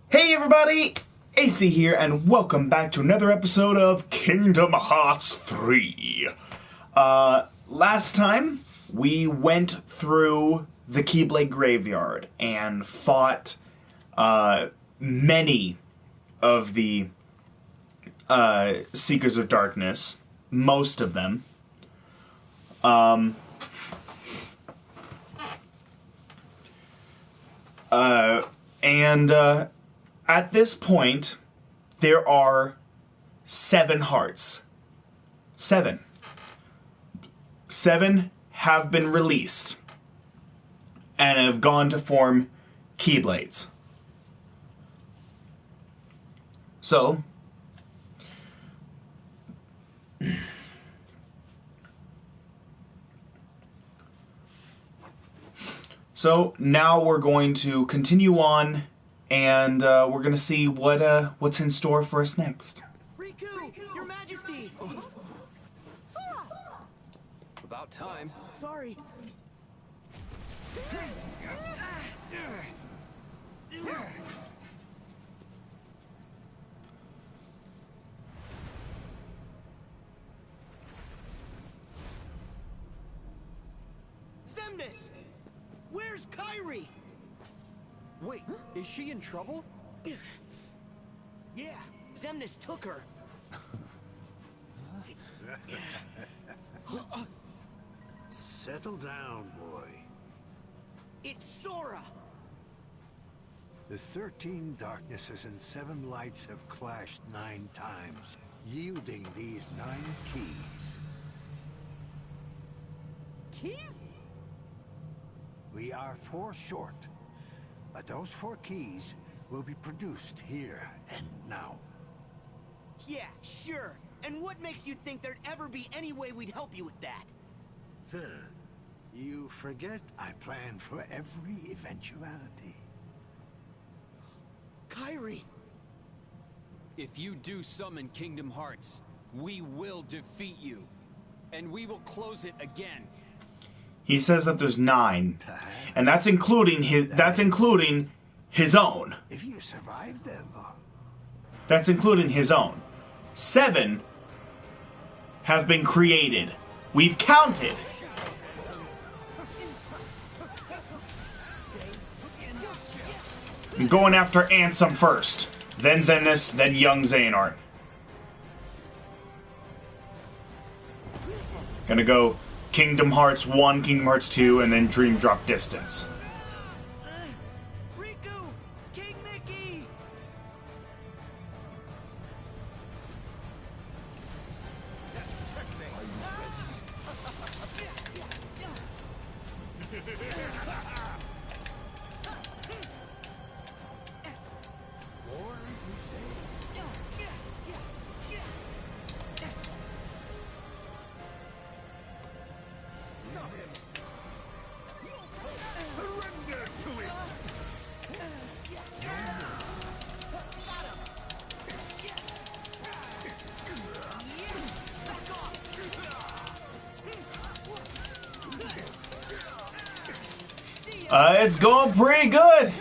Hey everybody, AC here, and welcome back to another episode of Kingdom Hearts 3. Last time, we went through the Keyblade Graveyard and fought, many of the, Seekers of Darkness. Most of them. At this point, there are 7 hearts. 7. 7 have been released and have gone to form Keyblades. So, now we're going to continue on, and we're going to see what's in store for us next. Riku, Your Majesty! About time. Sorry. Xemnas! Where's Kairi? Wait, is she in trouble? Yeah, Xemnas took her. Settle down, boy. It's Sora! The 13 darknesses and 7 lights have clashed 9 times, yielding these 9 keys. Keys? We are 4 short, but those 4 keys will be produced here and now. Yeah, sure. And what makes you think there'd ever be any way we'd help you with that? You forget I plan for every eventuality. Kairi! If you do summon Kingdom Hearts, we will defeat you. And we will close it again. He says that there's 9, and that's including his own. If you survive that long. That's including his own. 7 have been created. We've counted. I'm going after Ansem first, then Xemnas, then young Xehanort. Gonna go Kingdom Hearts 1, Kingdom Hearts 2, and then Dream Drop Distance. Riku! King Mickey! It's going pretty good.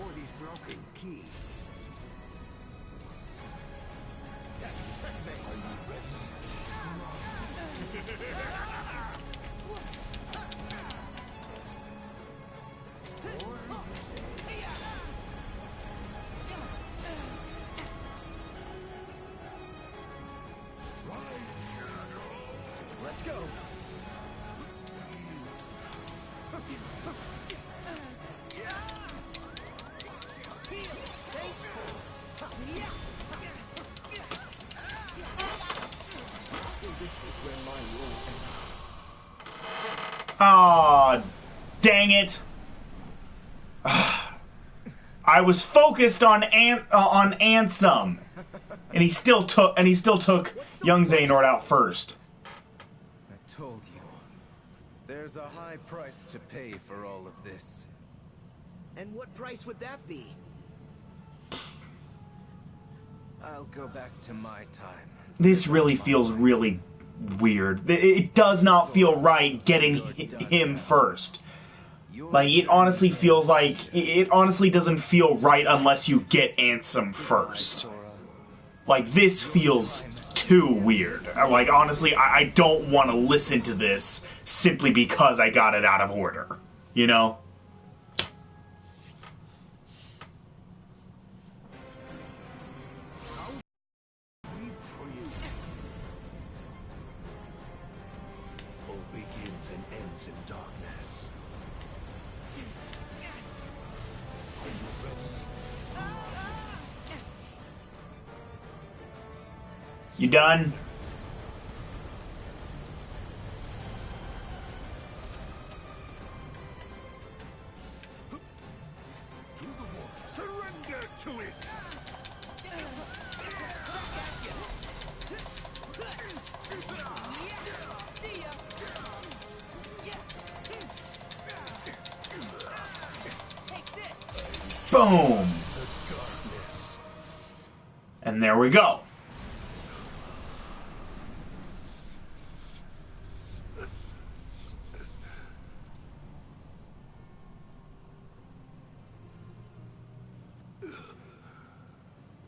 for these broken keys. That's checkmate. Are you ready? Let's go. Aw, dang it. I was focused on Ansem, and he still took young Xehanort out first. I told you. There's a high price to pay for all of this. And what price would that be? I'll go back to my time. This really feels really weird. It does not feel right getting him first. Like, it honestly feels like... It honestly doesn't feel right unless you get Ansem first. Like, this feels too weird. Like, honestly, I don't want to listen to this simply because I got it out of order. You know? All begins and ends in darkness. Are you ready? You done? To the war. Surrender to it. Boom! And there we go.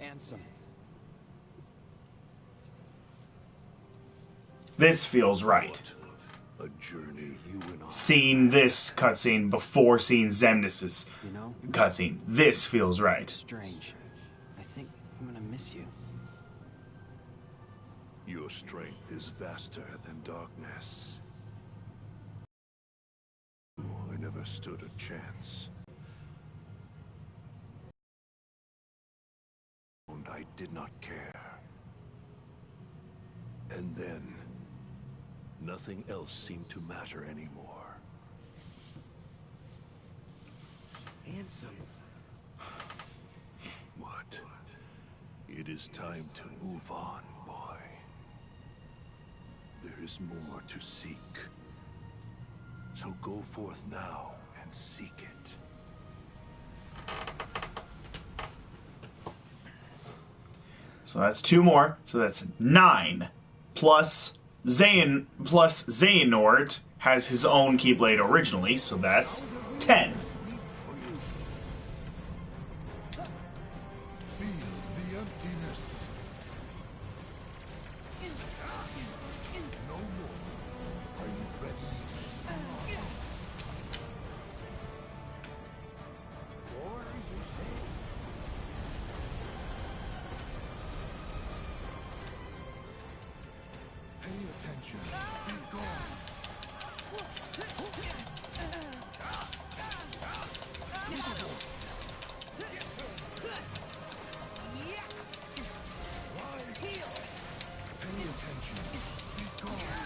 Ansem. This feels right. A journey you and I. Seeing this cutscene before seeing Xemnas' You know, cutscene. This feels right. strange. I think I'm gonna miss you. Your strength is vaster than darkness. I never stood a chance. And I did not care. And then, nothing else seemed to matter anymore. Ansem. What? It is time to move on, boy. There is more to seek. So go forth now and seek it. So that's 2 more. So that's 9. Plus Xehanort has his own Keyblade originally, so that's 10. Feel the emptiness. No more. Are you ready? Or you say? Pay attention. Be gone. Pay attention. Be gone.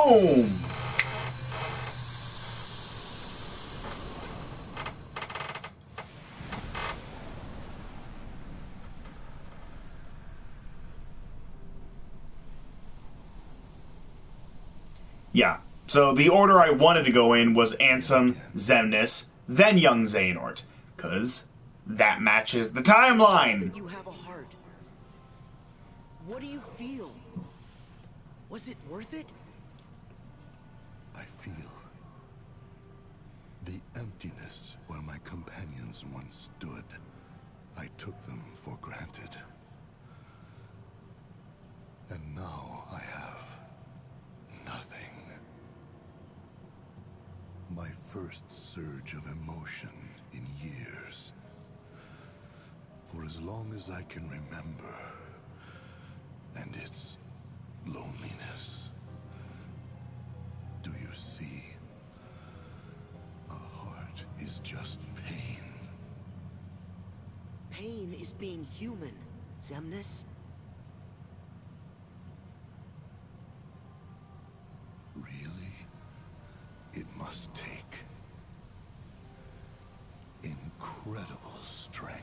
Boom! Yeah. So the order I wanted to go in was Ansem, Xemnas, then young Xehanort. Because that matches the timeline! You have a heart. What do you feel? Was it worth it? I feel the emptiness where my companions once stood. I took them for granted. And now I have nothing. My first surge of emotion in years. For as long as I can remember. And it's loneliness. Do you see? A heart is just pain. Pain is being human, Xemnas. Really? It must take incredible strength.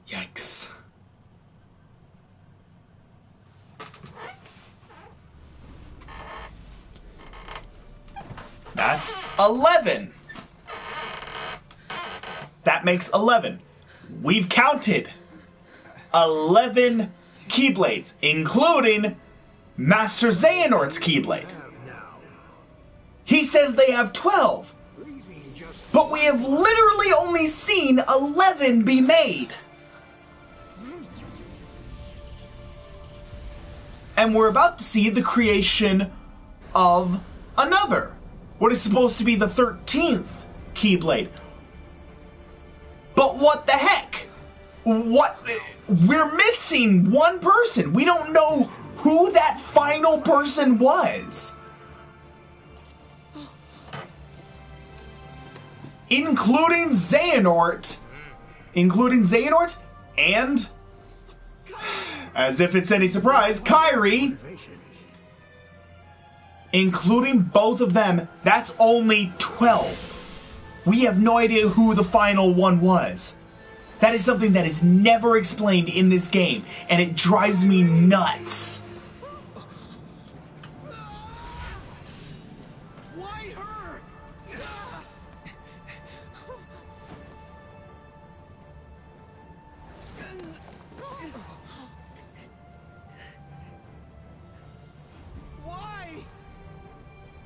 Yikes. That's 11. That makes 11. We've counted 11 Keyblades, including Master Xehanort's Keyblade. He says they have 12, but we have literally only seen 11 be made. And we're about to see the creation of another, what is supposed to be the 13th Keyblade. But what the heck? What? We're missing one person. We don't know who that final person was. Including Xehanort, and, as if it's any surprise, Kairi, including both of them, that's only 12. We have no idea who the final one was. That is something that is never explained in this game, and it drives me nuts. Why her? Why?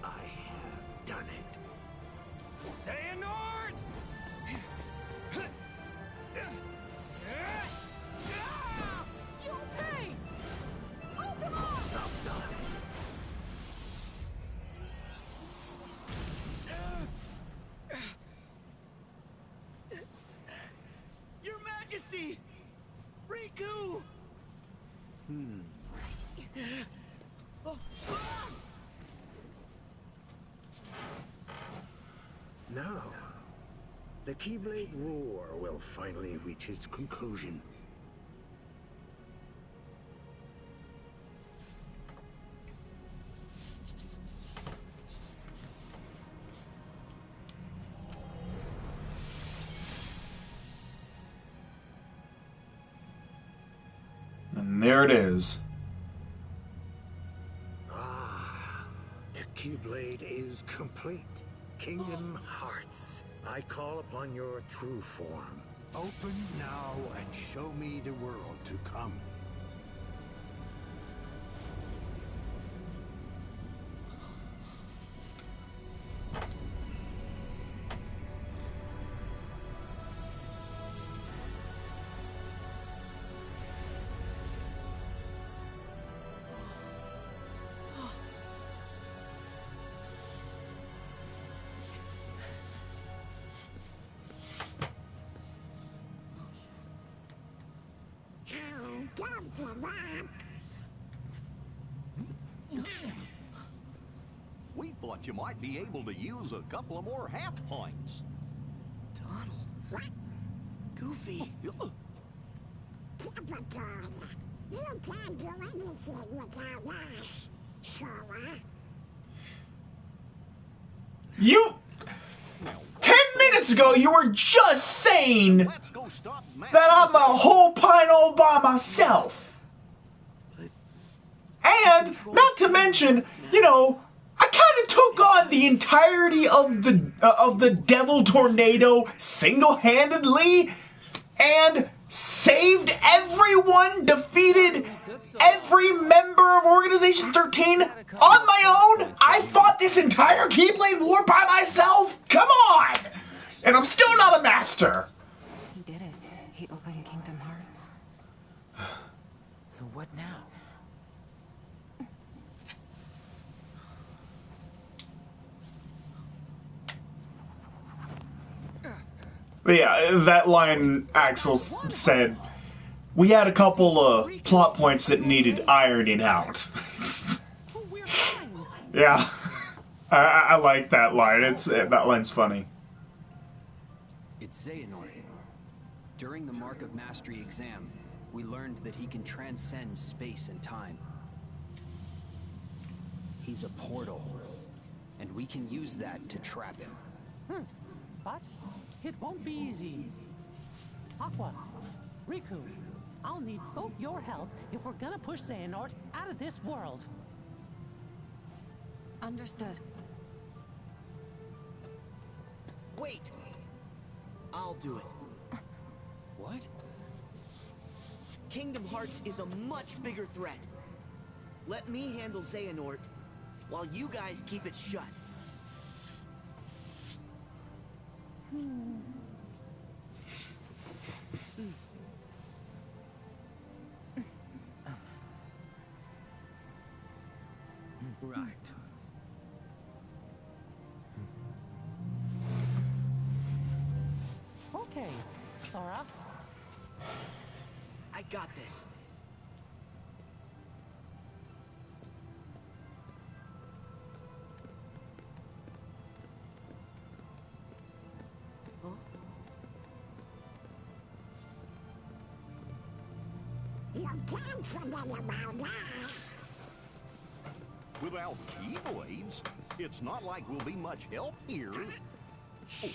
I have done it. Xehanort! You okay? Ultima! Your Majesty! Riku! Now, the Keyblade War will finally reach its conclusion. And there it is. The Keyblade is complete. Kingdom Hearts, I call upon your true form. Open now and show me the world to come. thought you might be able to use a couple of more half pints. Donald. What? Goofy. Typical. You can't do anything without us, Scala. You... 10 minutes ago, you were just saying Let's go stop that I'm a whole pint all by myself. And, not to mention, you know, I kind of took on the entirety of the Devil Tornado single-handedly and saved everyone, defeated every member of Organization 13 on my own. I fought this entire Keyblade War by myself. Come on! And I'm still not a master. He did it. He opened Kingdom Hearts. So what now? But yeah, that line Axel said, we had a couple of plot points that needed ironing out. Yeah, I like that line. That line's funny. It's Xehanort. During the Mark of Mastery exam, we learned that he can transcend space and time. He's a portal, and we can use that to trap him. But it won't be easy. Aqua, Riku, I'll need both your help if we're gonna push Xehanort out of this world. Understood. Wait! I'll do it. What? Kingdom Hearts is a much bigger threat. Let me handle Xehanort, while you guys keep it shut. Right. Okay, Sora. I got this. You can't forget about us. Without Keyblades, it's not like we'll be much help here. Oh.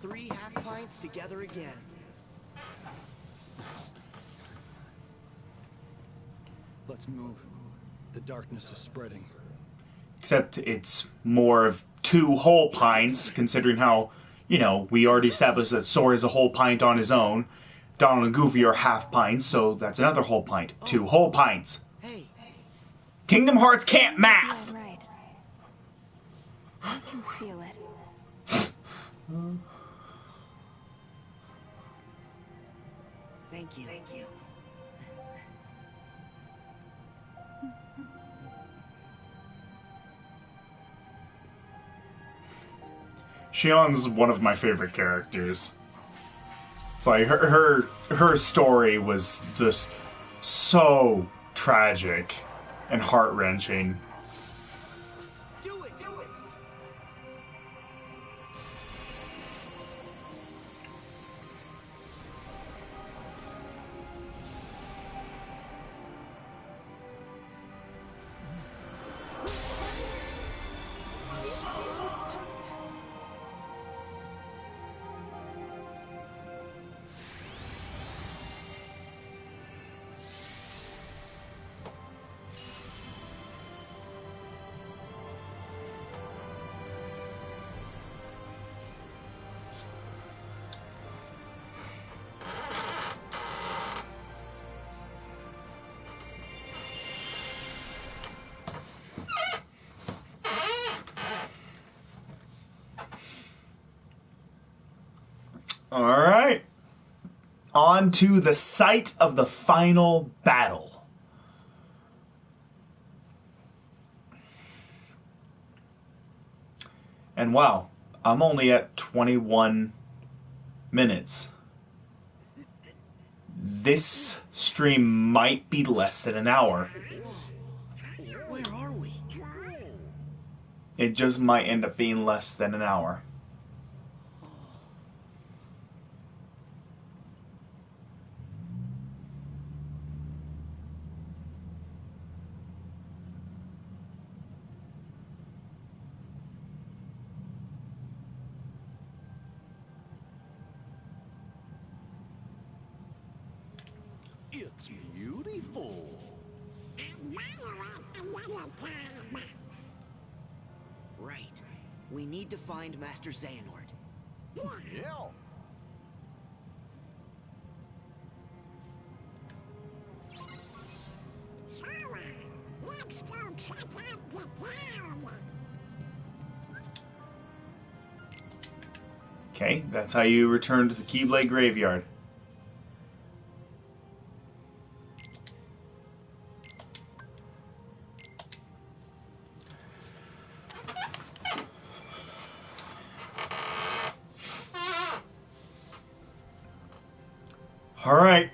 3 half pints together again. Let's move. The darkness is spreading. Except it's more of 2 whole pints, considering how, you know, we already established that Sora's a whole pint on his own. Donald and Goofy are half pints, so that's another whole pint. 2 whole pints. Hey. Kingdom Hearts can't math! Right. I can feel it. Thank you. Thank you. Shion's one of my favorite characters. It's like her story was just so tragic and heart-wrenching. Do it! Do it! Alright. On to the site of the final battle. And wow, I'm only at 21 minutes. this stream might be less than an hour. Where are we? It just might end up being less than an hour. It's beautiful. Right. We need to find Master Xehanort. Yeah. Let's go check out the town. Okay, that's how you return to the Keyblade Graveyard. All right.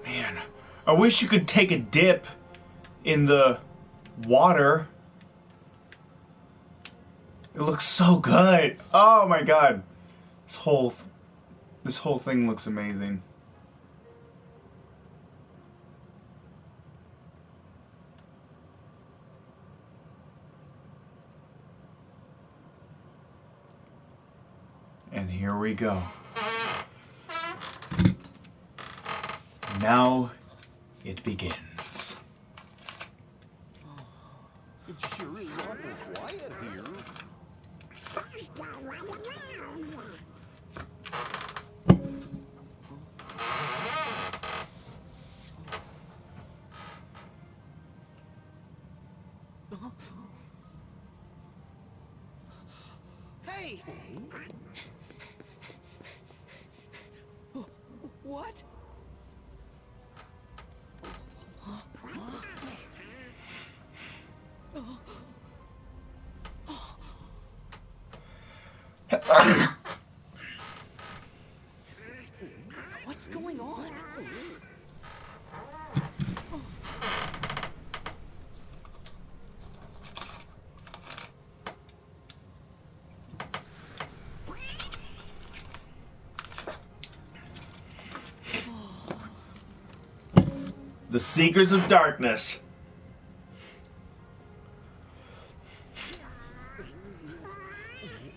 Man, I wish you could take a dip in the water. It looks so good. Oh my god. This whole thing looks amazing. And here we go. Now it begins. It sure is awful quiet here. Let's go run around. Hey! What? What's going on? The Seekers of Darkness.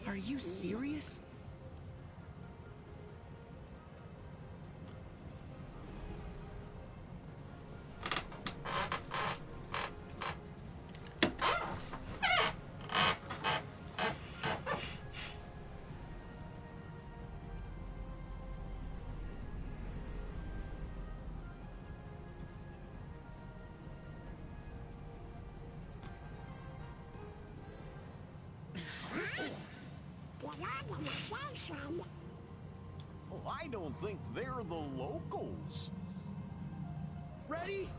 Are you serious? Get on to the station. Oh, I don't think they're the locals. Ready?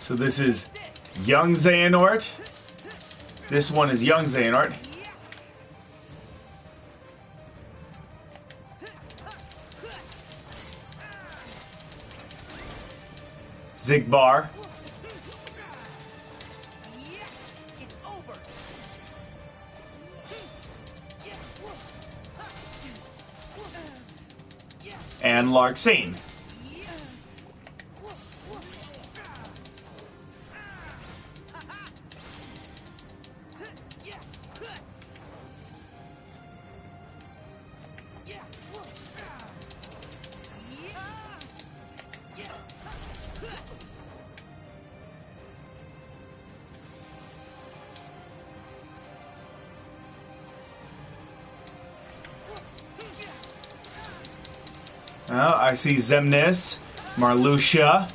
So this is young Xehanort. This one is young Xehanort. Zigbar. It's over. and Larxene. Oh, I see Xemnas, Marluxia.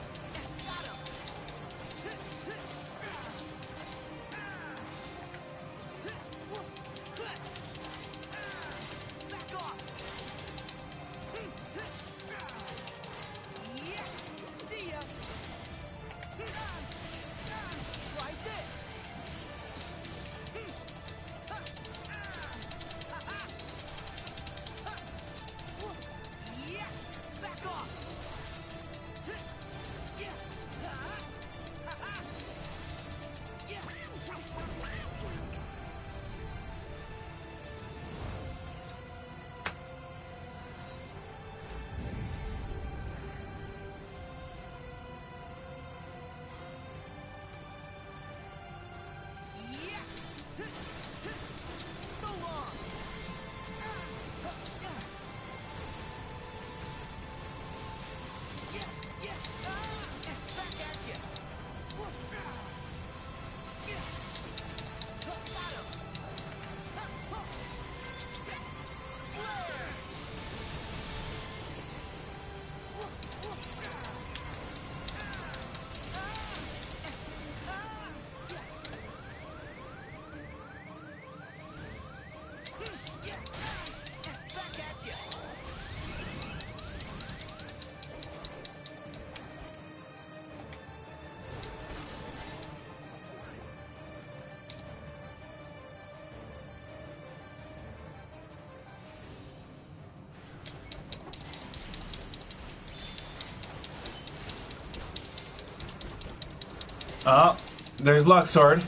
Oh, there's Luxord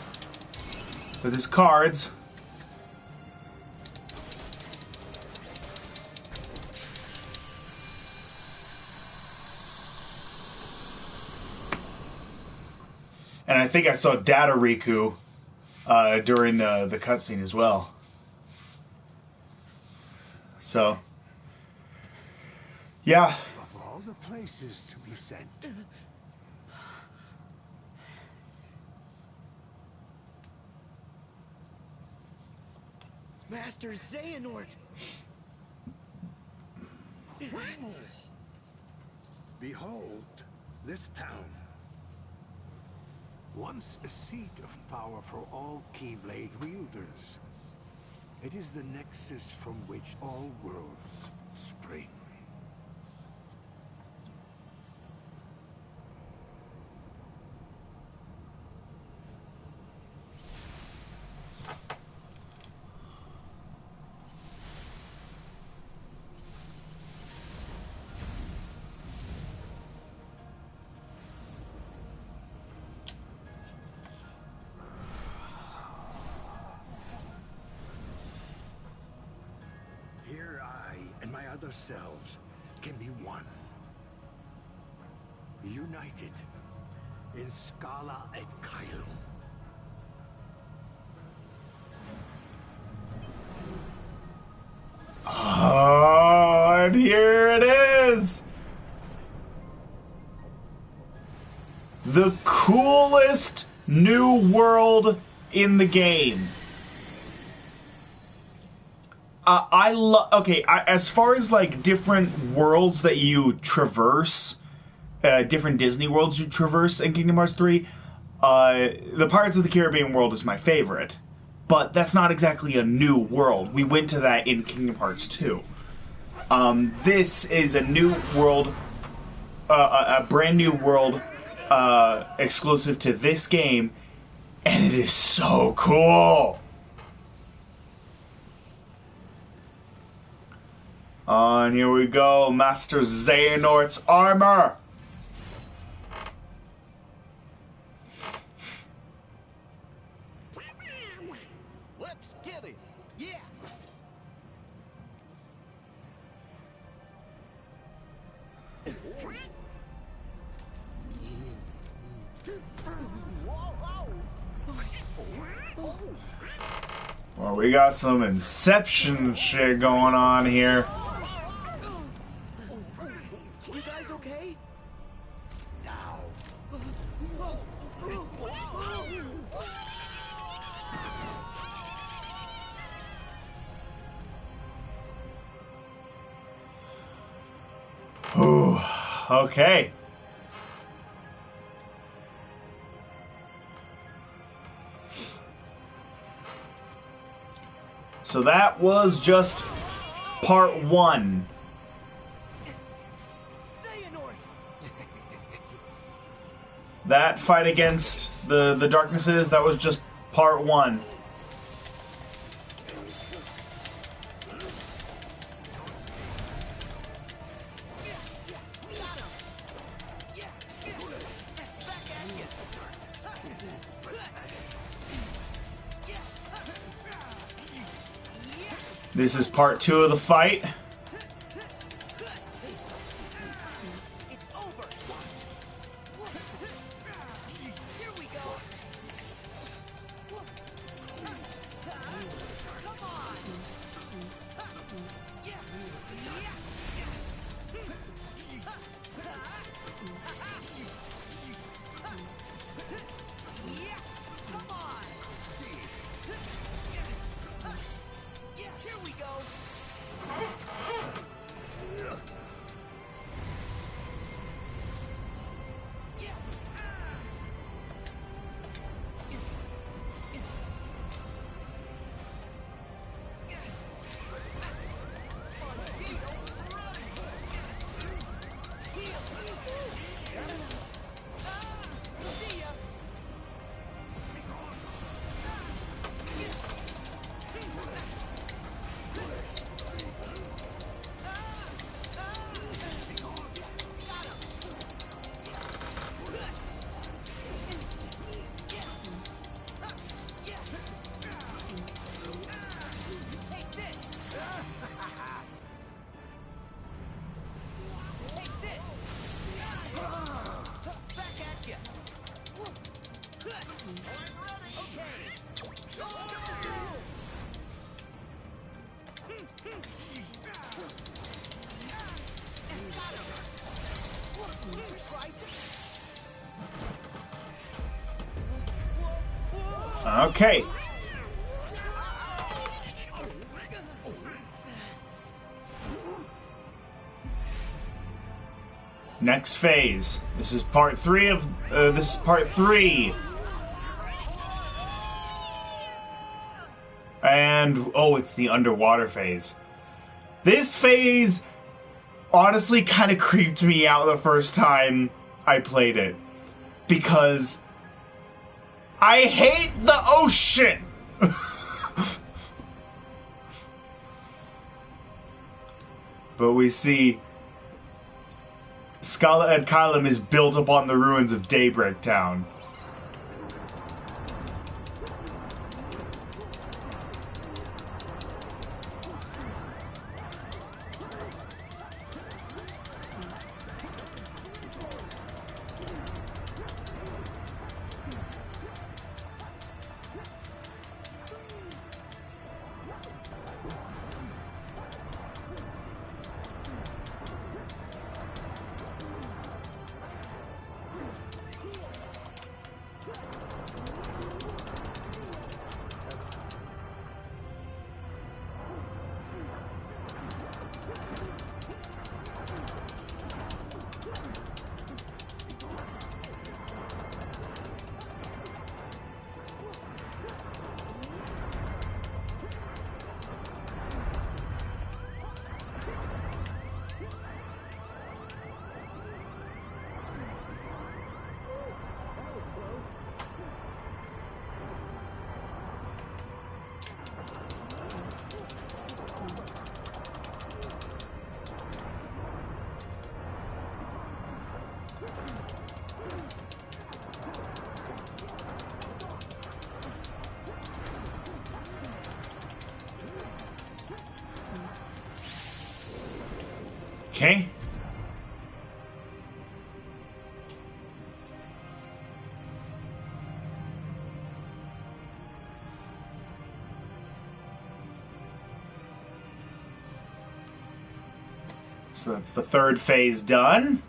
with his cards. And I think I saw Data Riku during the cutscene as well. So, yeah. Of all the places to be sent. Master Xehanort! Behold, this town. Once a seat of power for all Keyblade wielders. It is the nexus from which all worlds spring. Here I and my other selves can be one. United in Scala at Caelum. Oh, and here it is! The coolest new world in the game. I love. Okay, as far as like different worlds that you traverse, different Disney worlds you traverse in Kingdom Hearts 3, the Pirates of the Caribbean world is my favorite. But that's not exactly a new world. We went to that in Kingdom Hearts 2. This is a new world, a brand new world, exclusive to this game, and it is so cool. And here we go, Master Xehanort's armor. Let's get him. Yeah! Well, we got some Inception shit going on here. You guys okay? Now. Ooh, okay. So that was just part 1. That fight against the darknesses, that was just part 1. This is part 2 of the fight. It's over. Here we go. Come on. Come on. Here we go. Okay. Next phase. This is part 3 of this is part 3. And oh, it's the underwater phase. This phase honestly kind of creeped me out the first time I played it, because I hate the ocean. But we see Scala and Caelum is built upon the ruins of Daybreak Town. Okay. So that's the third phase done.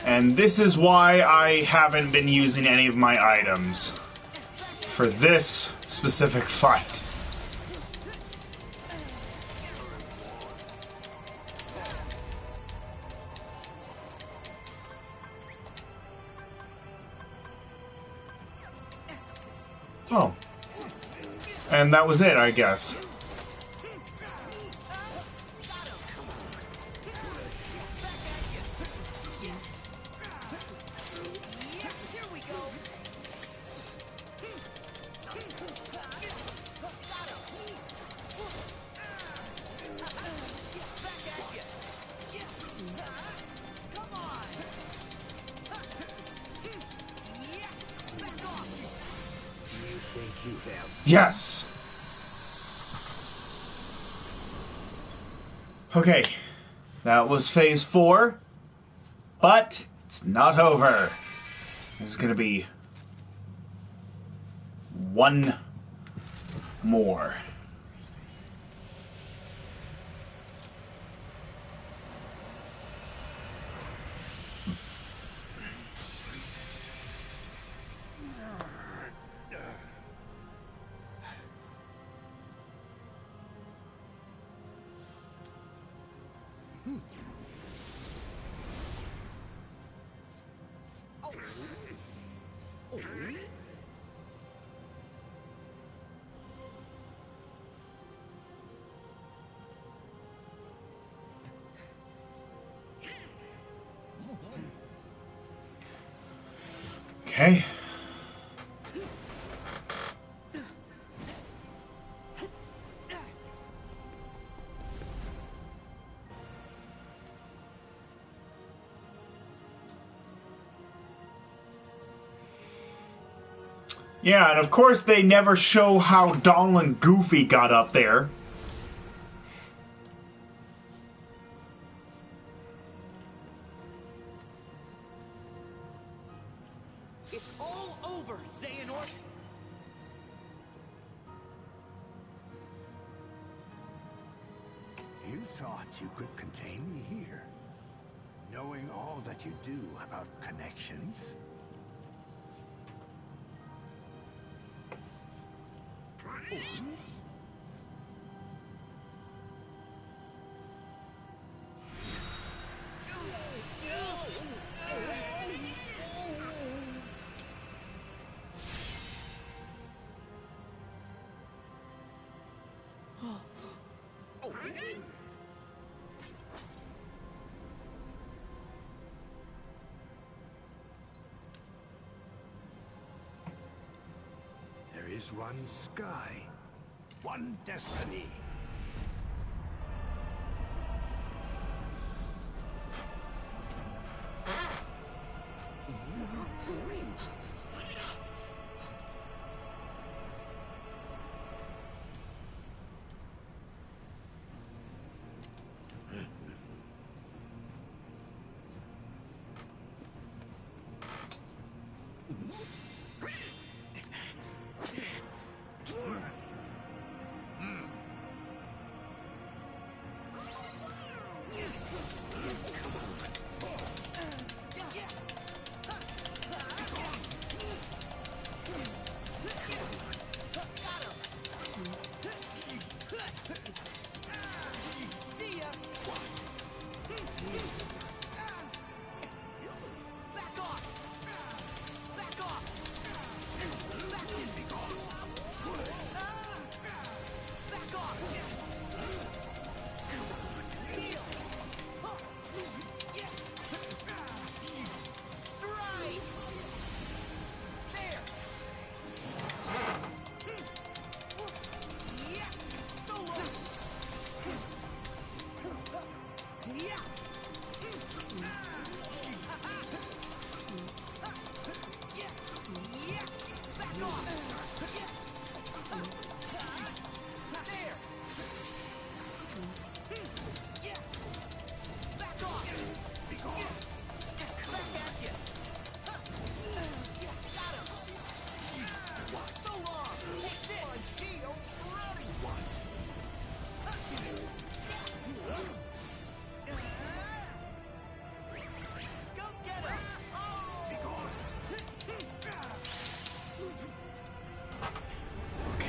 And this is why I haven't been using any of my items for this specific fight. Oh. And that was it, I guess. Yes! Okay, that was phase 4, but it's not over. There's gonna be one more. Okay. Yeah, and of course they never show how Donald and Goofy got up there. It's all over, Xehanort! You thought you could contain me here, knowing all that you do about connections? There is one sky, one destiny.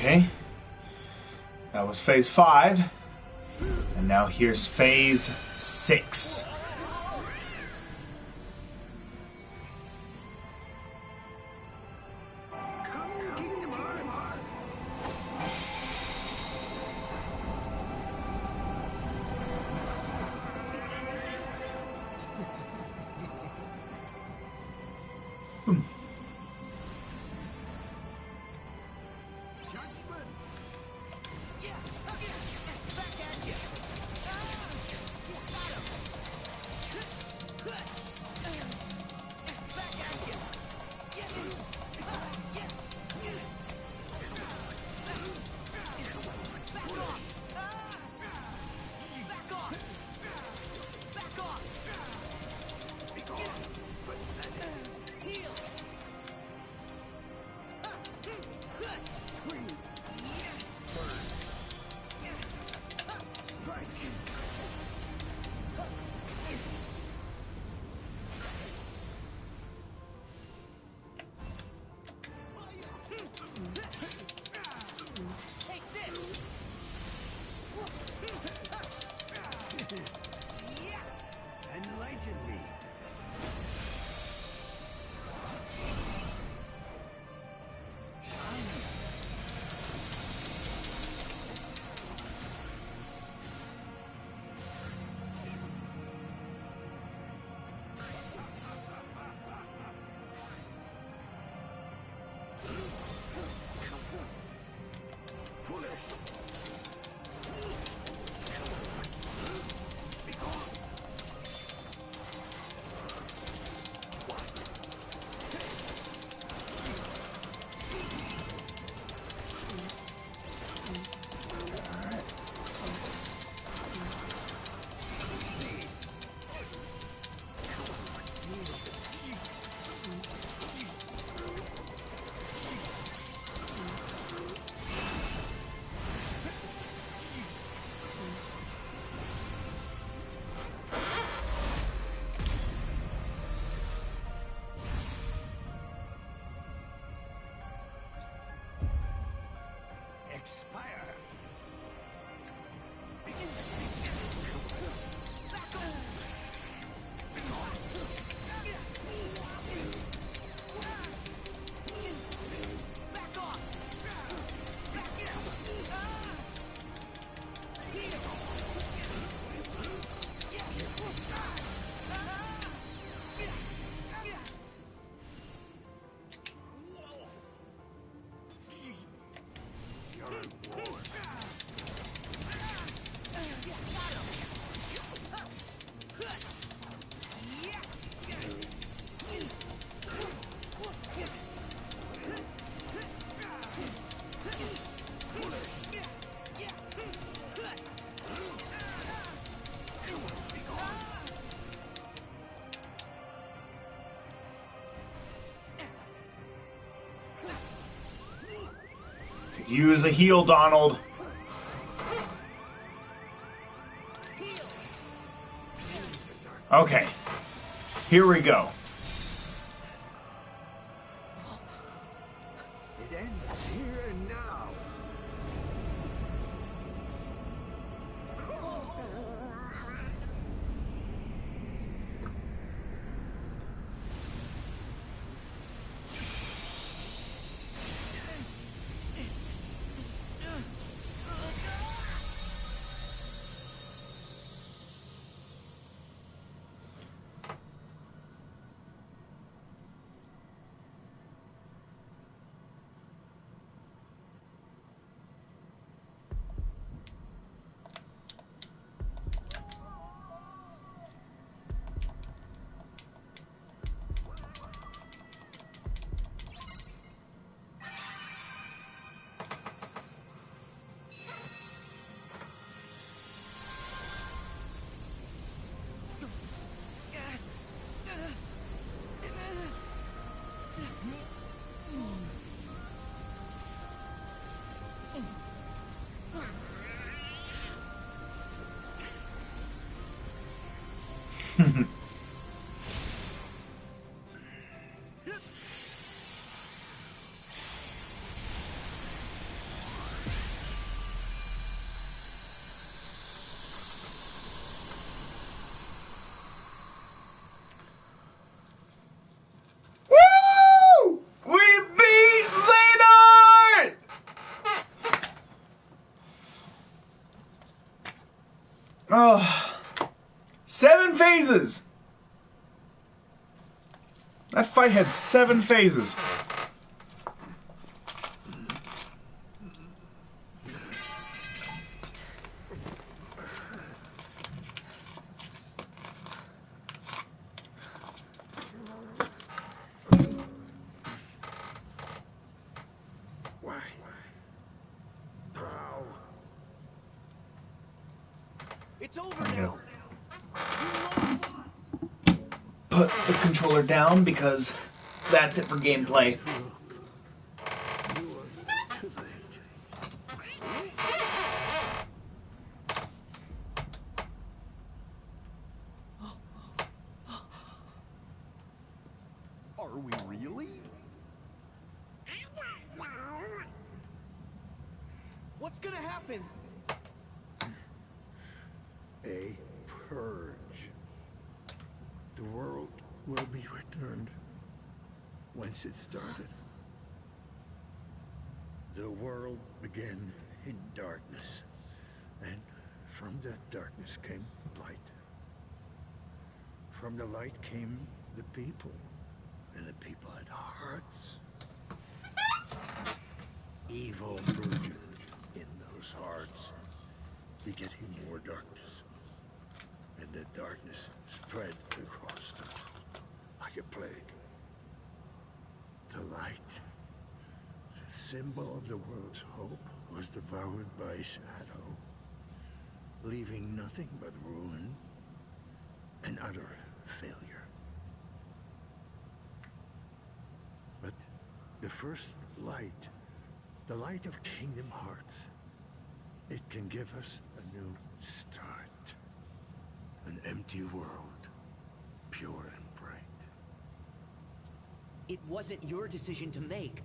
Okay. That was phase 5. And now here's phase 6. Enlighten me. Expire. Use a heal, Donald. Okay. Here we go. It ends here and now. phases! That fight had 7 phases. Why? How? It's over now. You lost. Put the controller down because that's it for gameplay. You are too late. Are we really? I don't know. What's gonna happen? A purge. The world will be returned whence it started. The world began in darkness, and from that darkness came light. From the light came the people, and the people had hearts. Evil burgeoned in those hearts, begetting more darkness. And the darkness spread across the world like a plague. The light, the symbol of the world's hope, was devoured by shadow, leaving nothing but ruin and utter failure. But the first light, the light of Kingdom Hearts, it can give us a new start. An empty world, pure and bright. It wasn't your decision to make.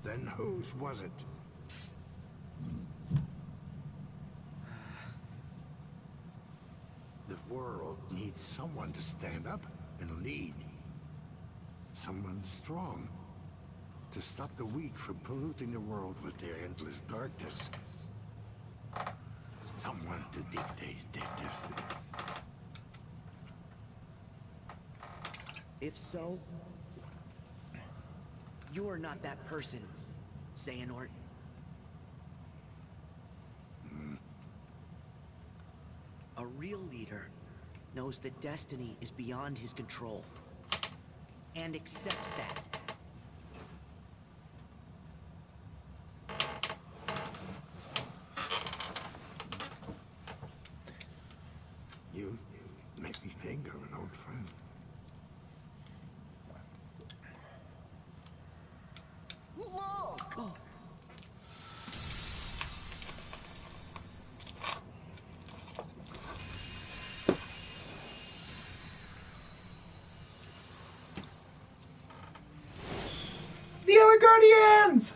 Then whose was it? The world needs someone to stand up and lead. Someone strong to stop the weak from polluting the world with their endless darkness. Someone to dictate their destiny. If so, you're not that person, Xehanort. A real leader knows that destiny is beyond his control, and accepts that. You make me think of an old friend. Look! Oh. The other Guardians!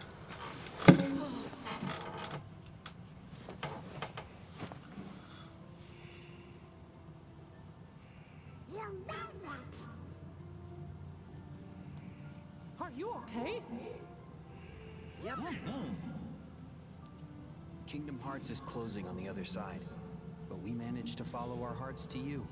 You made it. Are you okay? Yep. Kingdom Hearts is closing on the other side, but we managed to follow our hearts to you.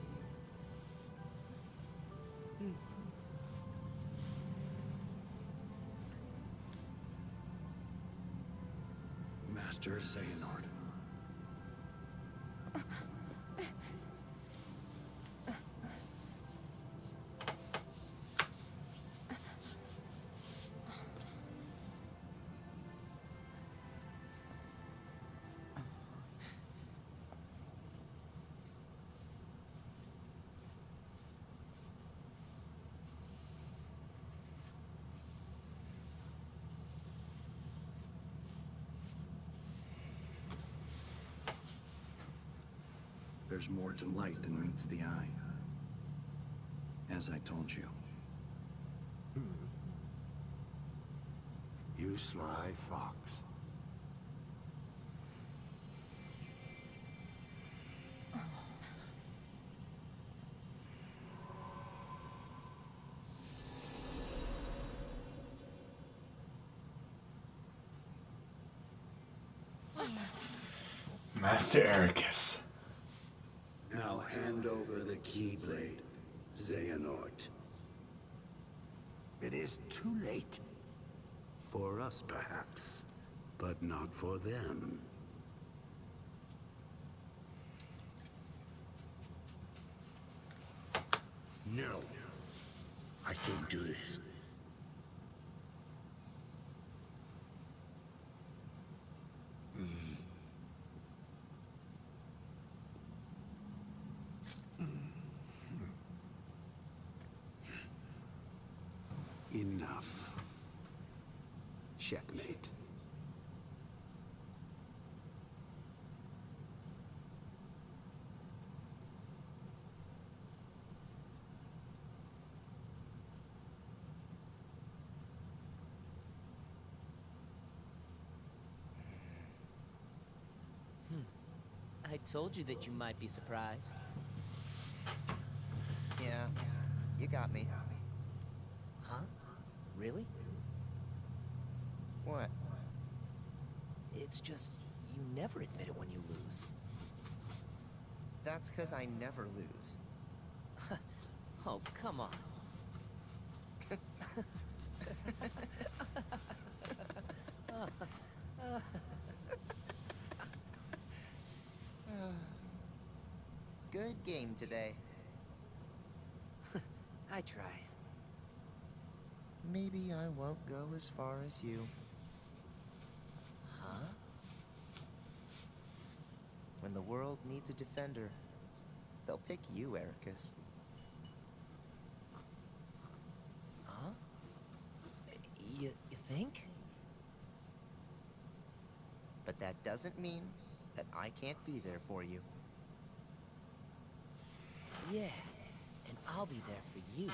Master Xehanort. There's more to light than meets the eye. As I told you. You sly fox. Master Ericus. Now hand over the Keyblade, Xehanort. It is too late. For us, perhaps, but not for them. No. I can't do this. Enough. Checkmate. I told you that you might be surprised. Yeah, you got me. Huh? Really? What? It's just, you never admit it when you lose. That's because I never lose. Oh, come on. Good game today. I try. Maybe I won't go as far as you. Huh? When the world needs a defender, they'll pick you, Ericus. Huh? You think? But that doesn't mean that I can't be there for you. Yeah, and I'll be there for you.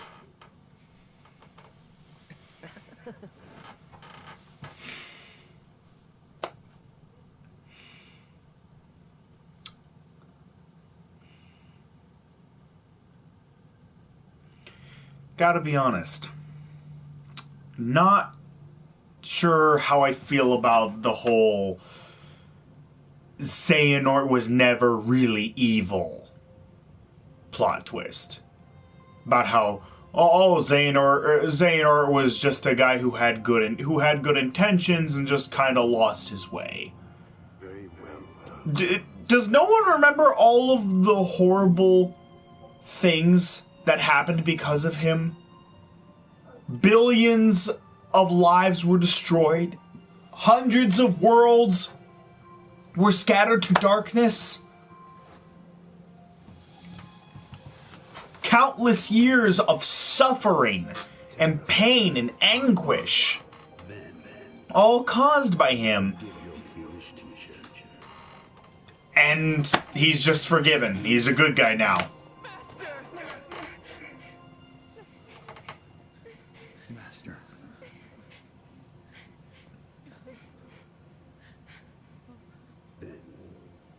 Gotta be honest. Not sure how I feel about the whole Xehanort was never really evil plot twist. About how Xehanort was just a guy who had good intentions and just kind of lost his way. Very well done. Does no one remember all of the horrible things that happened because of him? Billions of lives were destroyed. Hundreds of worlds were scattered to darkness. Countless years of suffering and pain and anguish, all caused by him. And he's just forgiven. He's a good guy now. Master. Then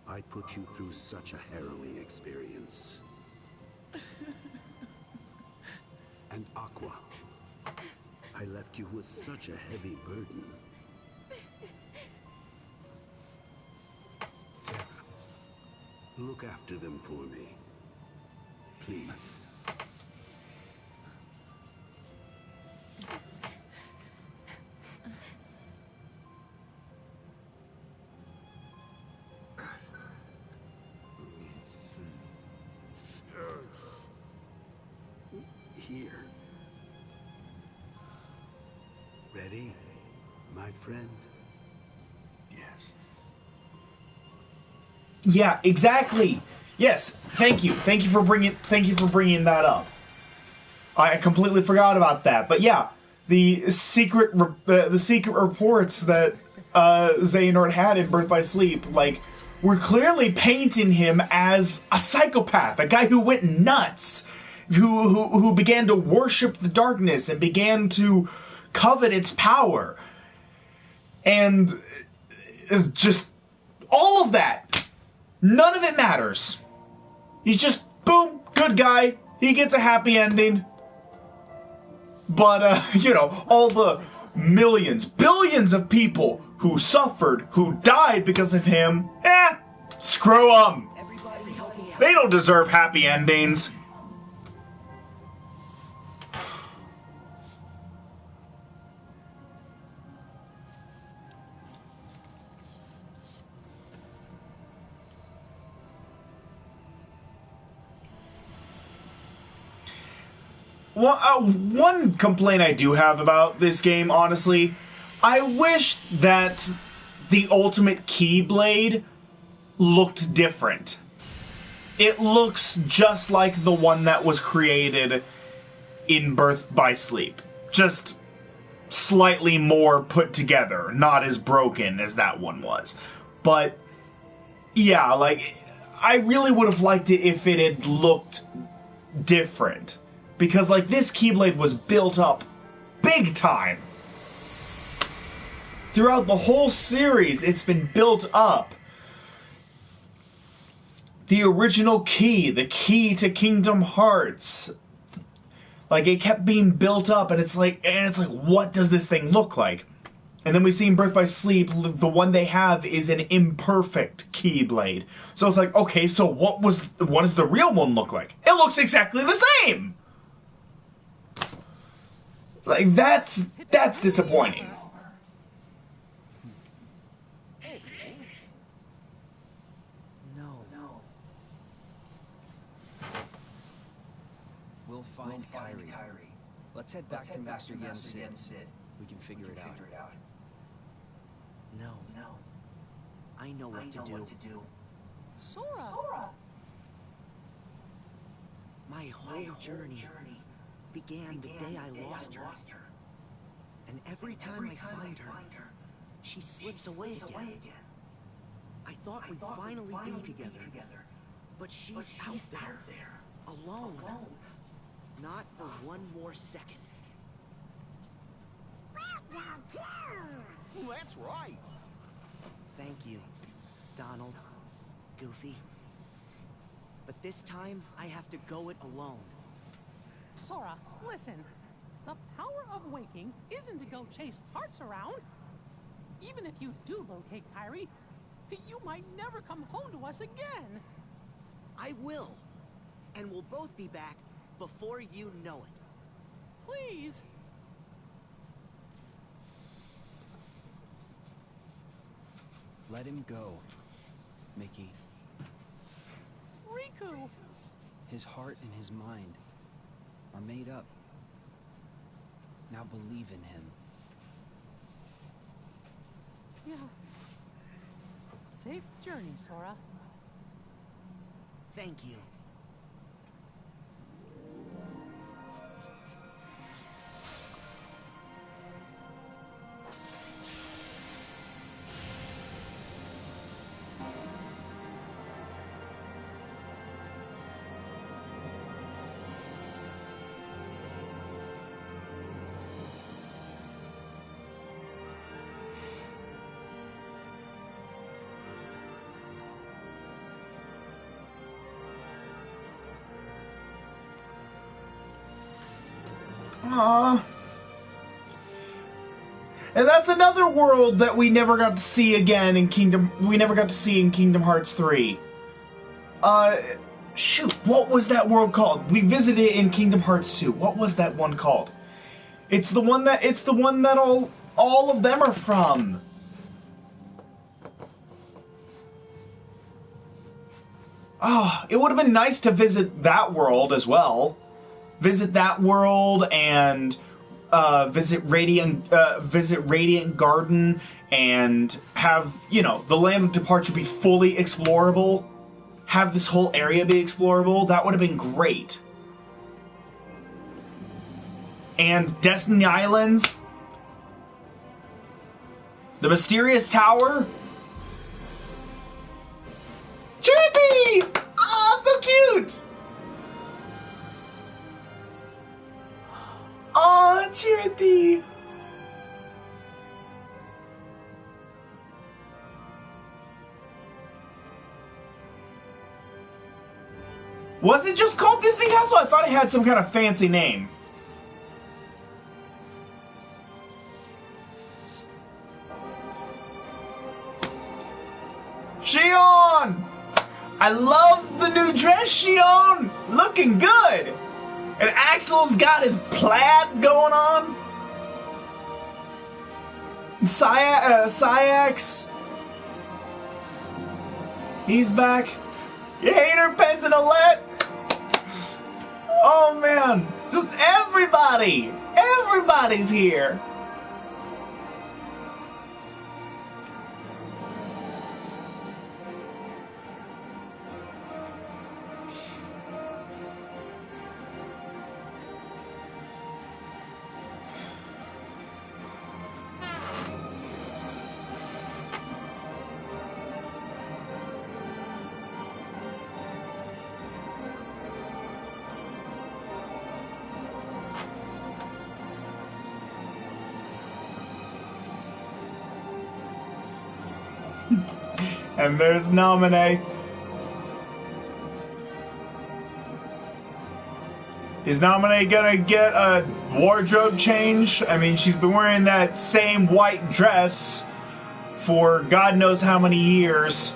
I put you through such a harrowing experience. And Aqua, I left you with such a heavy burden. Terra, look after them for me. Please. Here. Ready, my friend? Yes. Yeah, exactly. Yes, thank you. Thank you for bringing that up. I completely forgot about that. But yeah, the secret reports that Xehanort had in Birth by Sleep, like, were clearly painting him as a psychopath, a guy who went nuts, who began to worship the darkness and began to covet its power. And it's just all of that. None of it matters. He's just, boom, good guy. He gets a happy ending. But, you know, all millions, billions of people who suffered, who died because of him, screw them. They don't deserve happy endings. Well, one complaint I do have about this game, honestly, I wish that the ultimate Keyblade looked different. It looks just like the one that was created in Birth by Sleep. Just slightly more put together, not as broken as that one was. But, yeah, like, I really would have liked it if it had looked different. Because, like, this Keyblade was built up big time. Throughout the whole series, it's been built up. The original key, the key to Kingdom Hearts. Like, it kept being built up, and it's like, what does this thing look like? And then we see in Birth by Sleep, the one they have is an imperfect Keyblade. So it's like, okay, so what does the real one look like? It looks exactly the same! Like, that's disappointing. No. We'll find Kyrie. Let's head back to Master Yen Sid. We can figure it out. No. I know what to do. Sora! My whole journey began the day I lost her. And every time I find her, she slips away again. I thought we'd finally be together. But she's out there, alone. Not for one more second. That's right. Thank you, Donald, Goofy. But this time, I have to go it alone. Sora, listen. The power of waking isn't to go chase hearts around. Even if you do locate Kyrie, you might never come home to us again. I will. And we'll both be back before you know it. Please. Let him go, Mickey. Riku! His heart and his mind are made up. Now believe in him. Yeah. Safe journey, Sora. Thank you. Aww. And that's another world that we never got to see again in we never got to see in Kingdom Hearts 3. Shoot, what was that world called? We visited it in Kingdom Hearts 2. What was that one called? It's the one that all of them are from. Oh, it would have been nice to visit that world as well. Visit that world and visit Radiant Garden and have, the Land of Departure be fully explorable. Have this whole area be explorable. That would have been great. And Destiny Islands. The Mysterious Tower. Chippy! Oh, so cute! Aw, Charity! Was it just called Disney Castle? I thought it had some kind of fancy name. Shion! I love the new dress, Shion! Looking good! And Axel's got his plaid going on. Syax. He's back. Hater, Pens, and Alette. Oh man. Just everybody. Everybody's here. And there's Nominee. Is Nominee gonna get a wardrobe change? I mean, she's been wearing that same white dress for God knows how many years.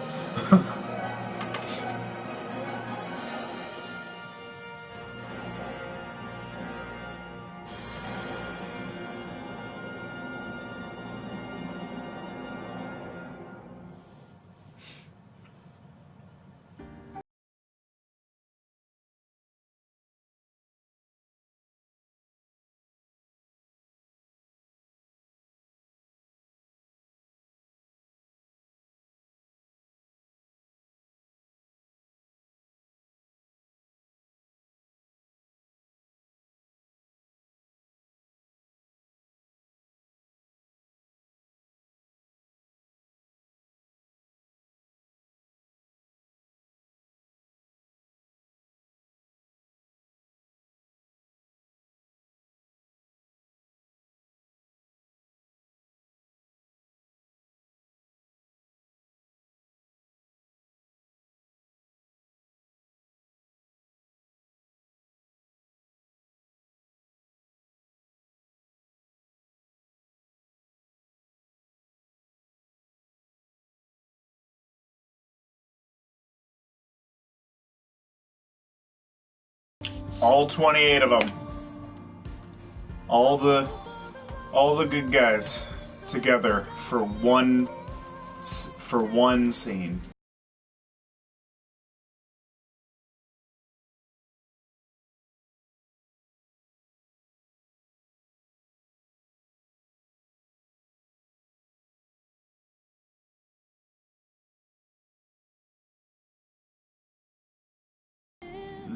All 28 of them. All the good guys together for one scene.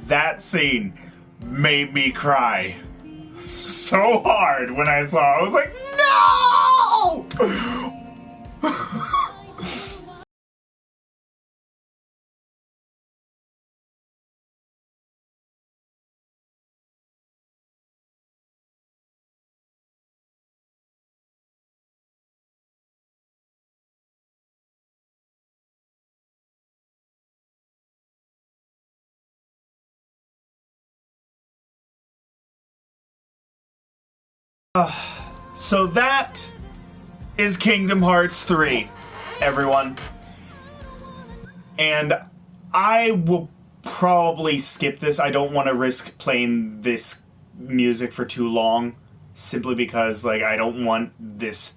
That scene made me cry so hard when I saw it. I was like, no! So that is Kingdom Hearts 3, everyone. And I will probably skip this. I don't want to risk playing this music for too long, simply because like I don't want this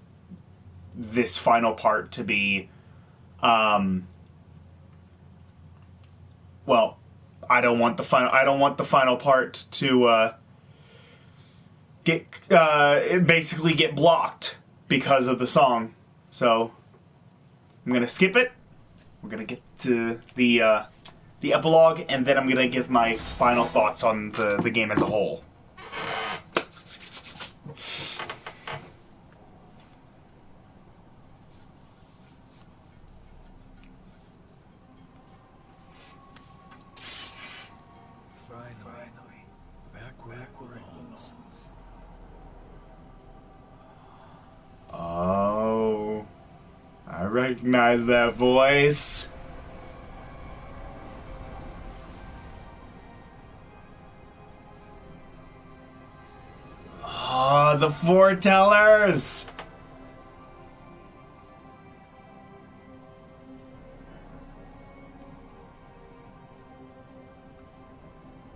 final part to be well, I don't want the final part to basically get blocked because of the song. So I'm gonna skip it. We're gonna get to the epilogue, and then I'm gonna give my final thoughts on the game as a whole. Finally, back where it belongs. Oh, I recognize that voice. Oh, the foretellers.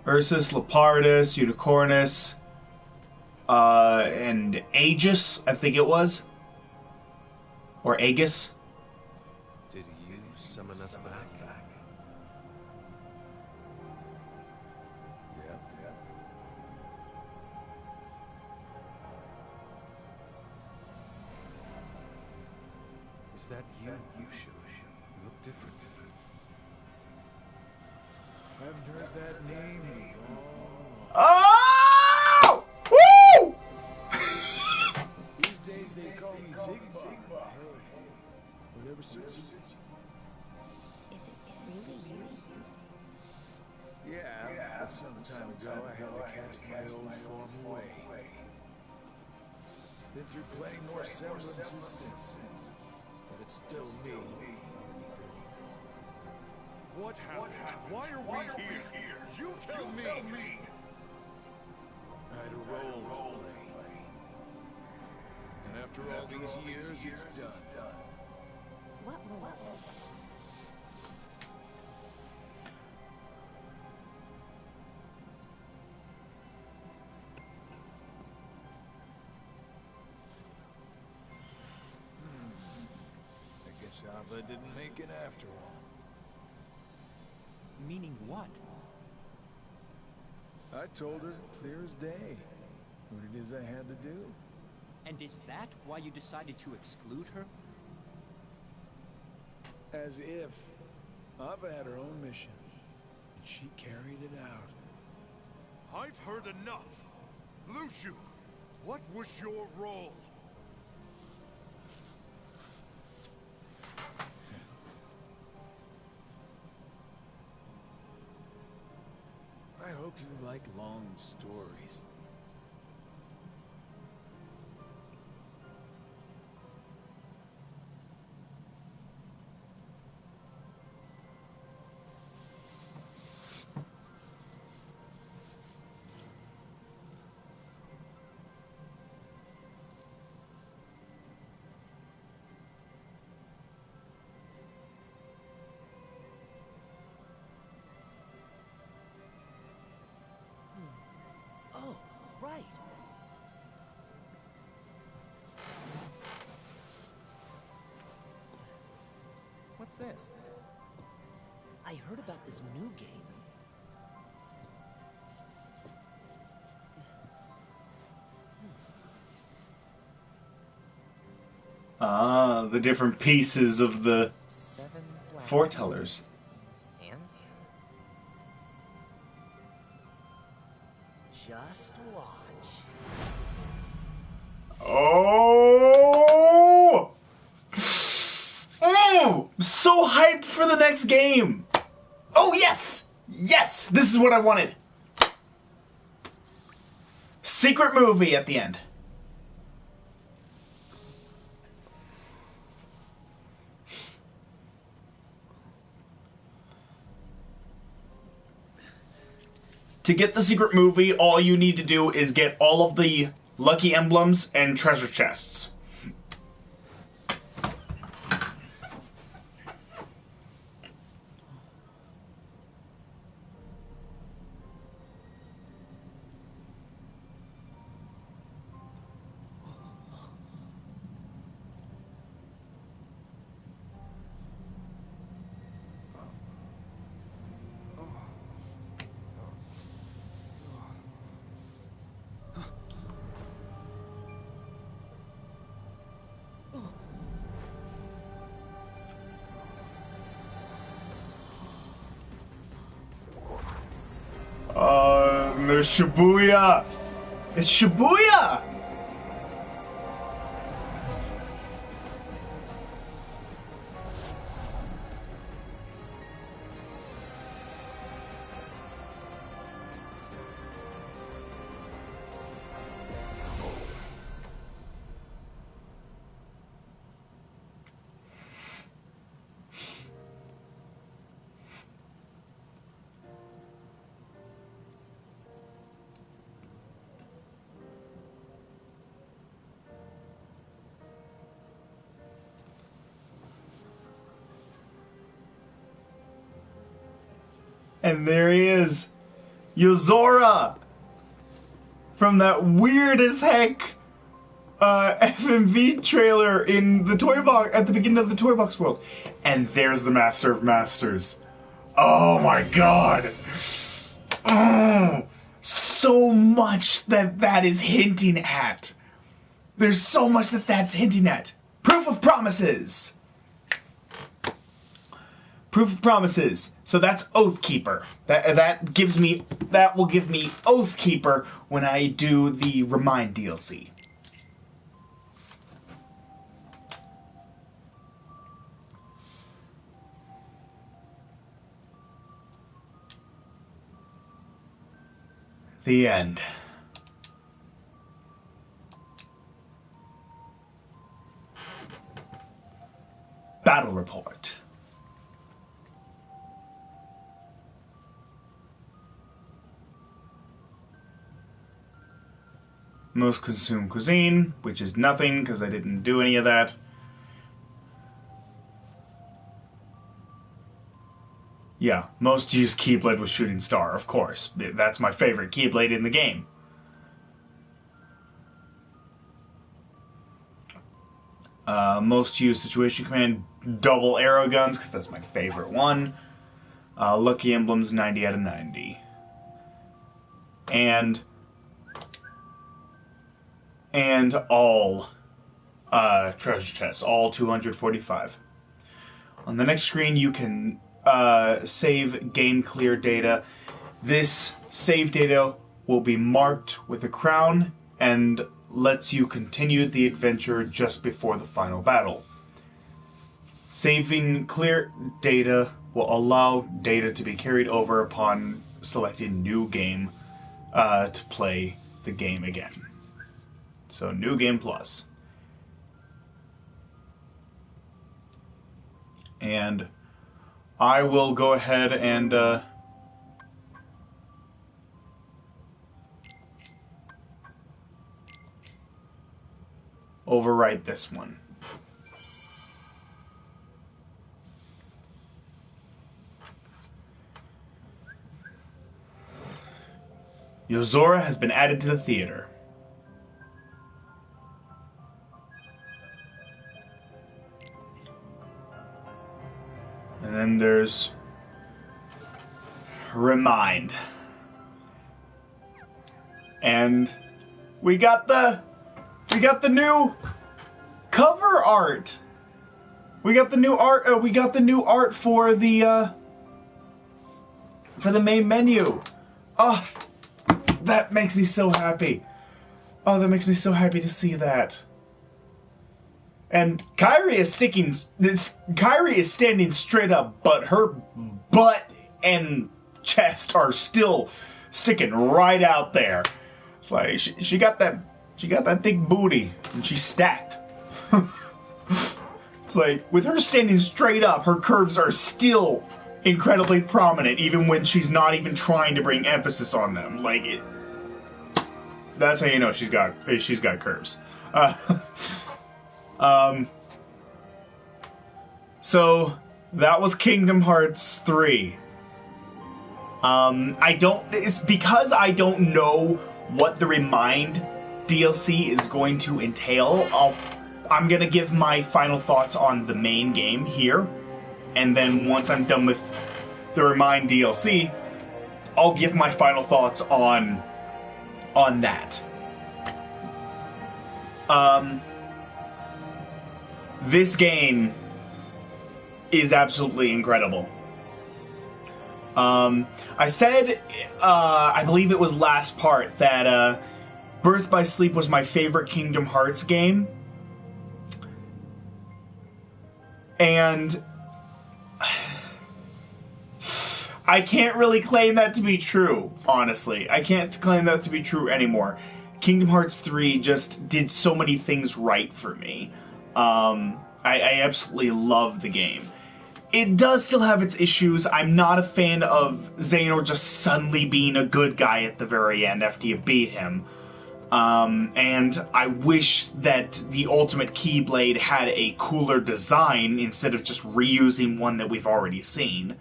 Ursus, Lepardus, Unicornus, and Aegis, I think it was. Or Aegis. Did you summon us back? Yep. Is that you, Yushu? You look different. I haven't heard that name in a long Oh! Woo! These days they call me Zigbar. Hey, whatever suits you. Is it really you? Yeah, but some time ago I had to cast my old form away. Been through plenty more semblances since, but it's still me underneath it all. What happened? Why are we here? You tell me! I had a role to play. And after all these years, it's done. What role? I guess Ava didn't make it after all. Meaning what? I told her clear as day what it is I had to do. And is that why you decided to exclude her? As if Ava had her own mission, and she carried it out. I've heard enough! Luciu, what was your role? I hope you like long stories. Oh, right. What's this? I heard about this new game. Ah, the different pieces of the 7 black foretellers. pieces. And? Just watch. Oh! Oh! I'm so hyped for the next game! Oh, yes! Yes! This is what I wanted! Secret movie at the end. To get the secret movie, all you need to do is get all of the lucky emblems and treasure chests. There's Shibuya! It's Shibuya! And there he is. Yozora! From that weird as heck FMV trailer in the toy box at the beginning of the Toy Box World. And there's the Master of Masters. Oh my god! Oh, so much that is hinting at. There's so much that's hinting at. Proof of promises! Proof of promises. So that's Oathkeeper. That will give me Oathkeeper when I do the Remind DLC. The end. Battle report. Most consumed cuisine, which is nothing because I didn't do any of that. Yeah, most used Keyblade was Shooting Star, of course. That's my favorite Keyblade in the game. Most used Situation Command, double arrow guns, because that's my favorite one. Lucky Emblems, 90 out of 90. And all treasure chests, all 245. On the next screen, you can save game clear data. This save data will be marked with a crown and lets you continue the adventure just before the final battle. Saving clear data will allow data to be carried over upon selecting new game to play the game again. So New Game Plus. And I will go ahead and overwrite this one. Yozora has been added to the theater. And then there's Remind. And we got the new cover art. We got the new art. We got the new art for the main menu. Oh, that makes me so happy. Oh, that makes me so happy to see that. And Kairi is standing straight up, but her butt and chest are still sticking right out there. It's like she got that thick booty, and she's stacked. It's like, with her standing straight up, her curves are still incredibly prominent, even when she's not even trying to bring emphasis on them. Like, that's how you know she's got curves. So that was Kingdom Hearts 3. It's because I don't know what the Remind DLC is going to entail. I'm gonna give my final thoughts on the main game here, and then once I'm done with the Remind DLC, I'll give my final thoughts on that. This game is absolutely incredible. I said, I believe it was last part, that Birth by Sleep was my favorite Kingdom Hearts game. And I can't really claim that to be true, honestly. I can't claim that to be true anymore. Kingdom Hearts 3 just did so many things right for me. I absolutely love the game. It does still have its issues. I'm not a fan of Xehanort just suddenly being a good guy at the very end after you beat him. And I wish that the Ultimate Keyblade had a cooler design instead of just reusing one that we've already seen.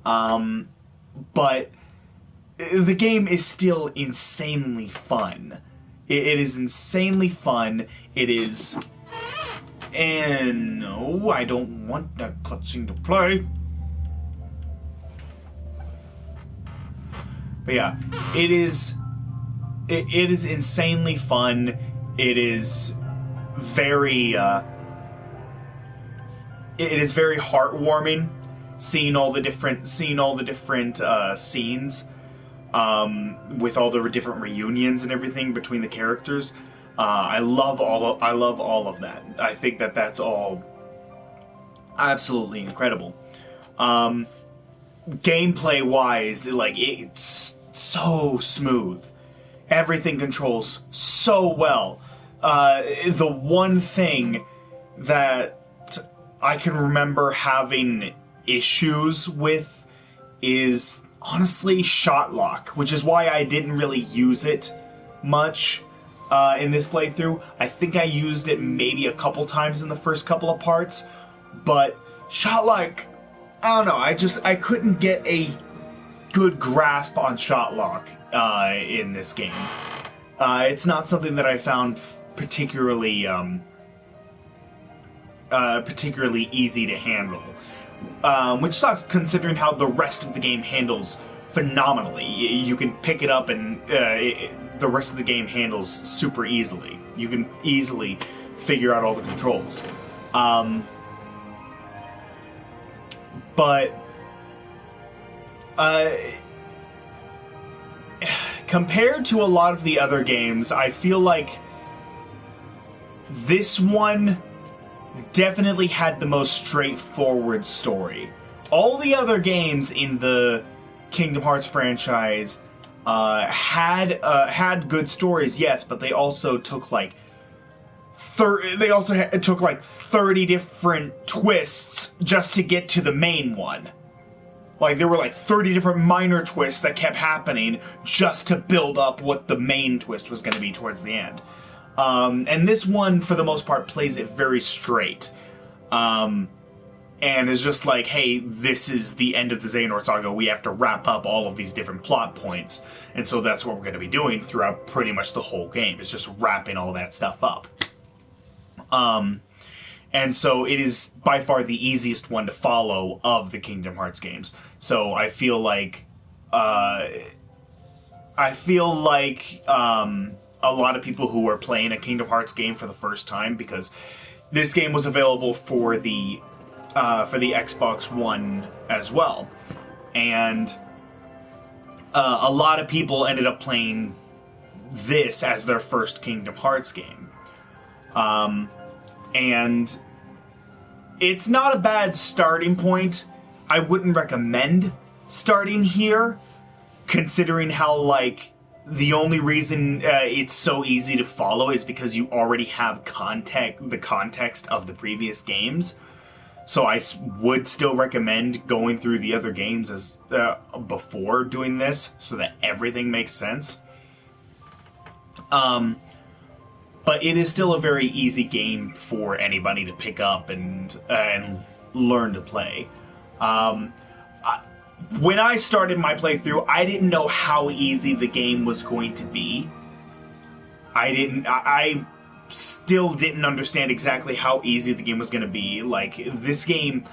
But the game is still insanely fun. It is insanely fun. It is... And no, I don't want that cutscene to play. But yeah, it is insanely fun. It is very heartwarming seeing all the different scenes with all the different reunions and everything between the characters. I love all of that. I think that that's all absolutely incredible. Gameplay wise, like, it's so smooth. Everything controls so well. The one thing that I can remember having issues with is honestly shot lock, which is why I didn't really use it much in this playthrough. I think I used it maybe a couple times in the first couple of parts, but shot lock, I don't know, I couldn't get a good grasp on shot lock in this game. It's not something that I found particularly easy to handle, which sucks considering how the rest of the game handles phenomenally. You can pick it up and the rest of the game handles super easily. You can easily figure out all the controls. But compared to a lot of the other games, I feel like this one definitely had the most straightforward story. All the other games in the Kingdom Hearts franchise had good stories, yes, but they also took like 30 different twists just to get to the main one. Like, there were like 30 different minor twists that kept happening just to build up what the main twist was going to be towards the end. And this one, for the most part, plays it very straight. And is just like, hey, this is the end of the Xehanort Saga. We have to wrap up all of these different plot points. And so that's what we're going to be doing throughout pretty much the whole game. It's just wrapping all that stuff up. And so it is by far the easiest one to follow of the Kingdom Hearts games. So I feel like a lot of people who are playing a Kingdom Hearts game for the first time, because this game was available for the Xbox One as well, and a lot of people ended up playing this as their first Kingdom Hearts game. And it's not a bad starting point. I wouldn't recommend starting here, considering how, like, the only reason it's so easy to follow is because you already have the context of the previous games. So I would still recommend going through the other games as before doing this, so that everything makes sense. But it is still a very easy game for anybody to pick up and learn to play. When I started my playthrough, I didn't know how easy the game was going to be. I still didn't understand exactly how easy the game was going to be. Like, this game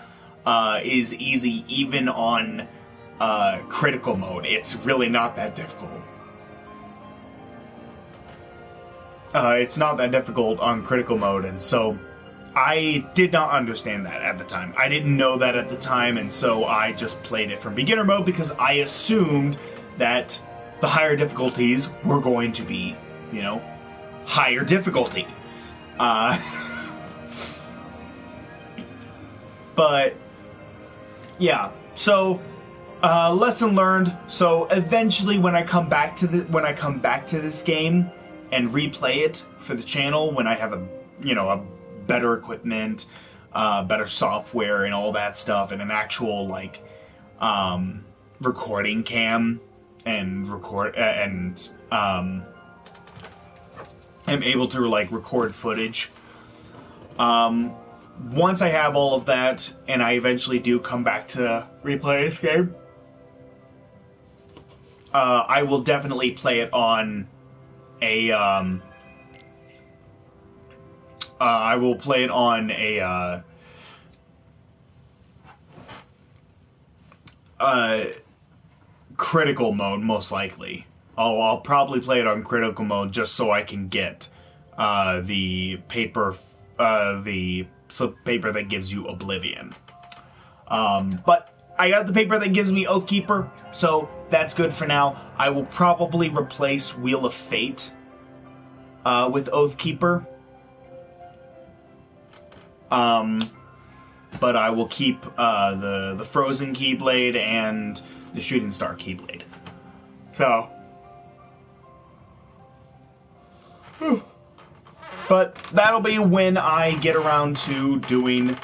is easy even on critical mode. It's really not that difficult. It's not that difficult on critical mode, and so I did not understand that at the time. I didn't know that at the time, and so I just played it from beginner mode because I assumed that the higher difficulties were going to be, higher difficulty. But yeah, so lesson learned. So eventually, when I come back to this game and replay it for the channel, when I have a better equipment, better software, and all that stuff, and an actual recording cam, and I'm able to record footage. Once I have all of that, and I eventually do come back to replay this game, I will definitely play it on a, I will play it on a, critical mode, most likely. I'll probably play it on critical mode just so I can get the paper that gives you Oblivion. But I got the paper that gives me Oathkeeper, so that's good for now. I will probably replace Wheel of Fate with Oathkeeper. But I will keep the Frozen Keyblade and the Shooting Star Keyblade. So, but that'll be when I get around to doing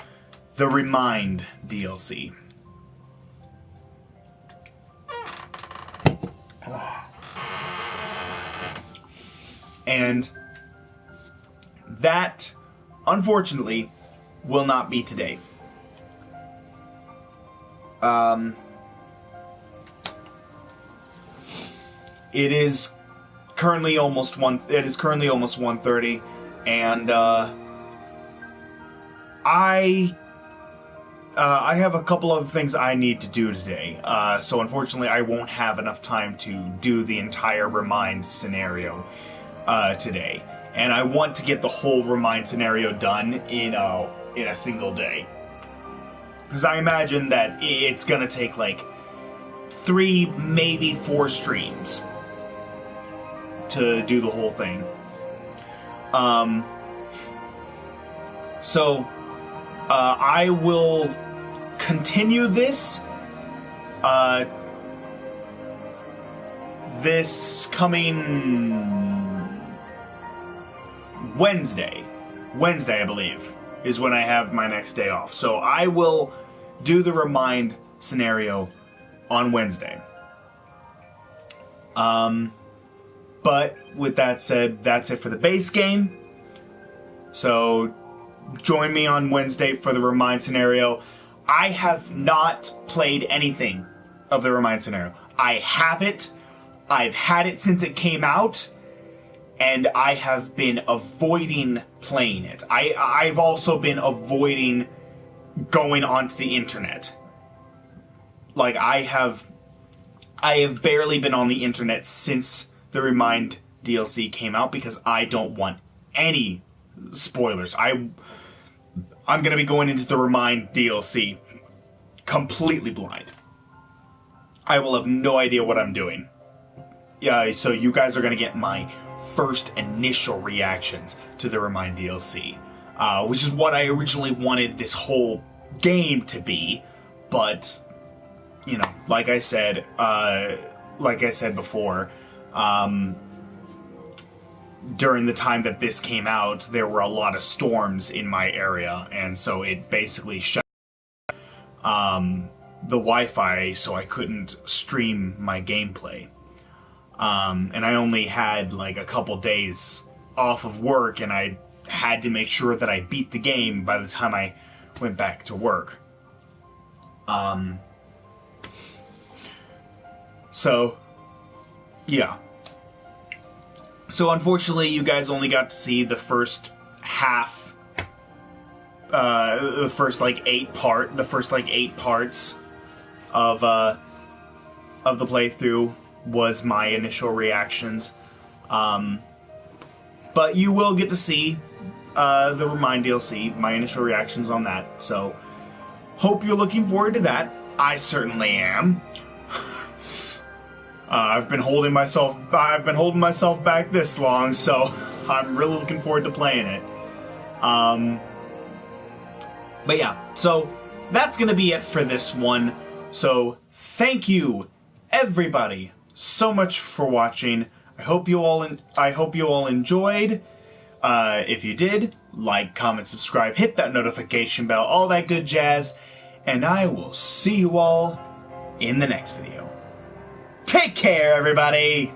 the Remind DLC. And that, unfortunately, will not be today. It is currently almost 1:30, and I have a couple of things I need to do today. So unfortunately, I won't have enough time to do the entire Remind scenario today, and I want to get the whole Remind scenario done in a single day. Because I imagine that it's gonna take like 3, maybe 4 streams to do the whole thing. So I will continue this this coming Wednesday, I believe, is when I have my next day off. So I will do the Remind scenario on Wednesday. But with that said, that's it for the base game. So join me on Wednesday for the Remind scenario. I have not played anything of the Remind scenario. I have it. I've had it since it came out, and I have been avoiding playing it. I've also been avoiding going onto the internet. Like, I have barely been on the internet since the Remind DLC came out because I don't want any spoilers. I'm going to be going into the Remind DLC completely blind. I will have no idea what I'm doing. Yeah, so you guys are going to get my first initial reactions to the Remind DLC, which is what I originally wanted this whole game to be, but you know, like I said before, during the time that this came out, there were a lot of storms in my area, and so it basically shut the Wi-Fi, so I couldn't stream my gameplay. And I only had like a couple days off of work, and I had to make sure that I beat the game by the time I went back to work. So, yeah. So unfortunately, you guys only got to see the first half, the first like 8 parts of the playthrough was my initial reactions. But you will get to see the Remind DLC, my initial reactions on that. So, hope you're looking forward to that. I certainly am. I've been holding myself back this long, so I'm really looking forward to playing it. But yeah, so that's gonna be it for this one. So thank you, everybody, so much for watching. I hope you all enjoyed. If you did, like, comment, subscribe, hit that notification bell, all that good jazz, and I will see you all in the next video. Take care, everybody!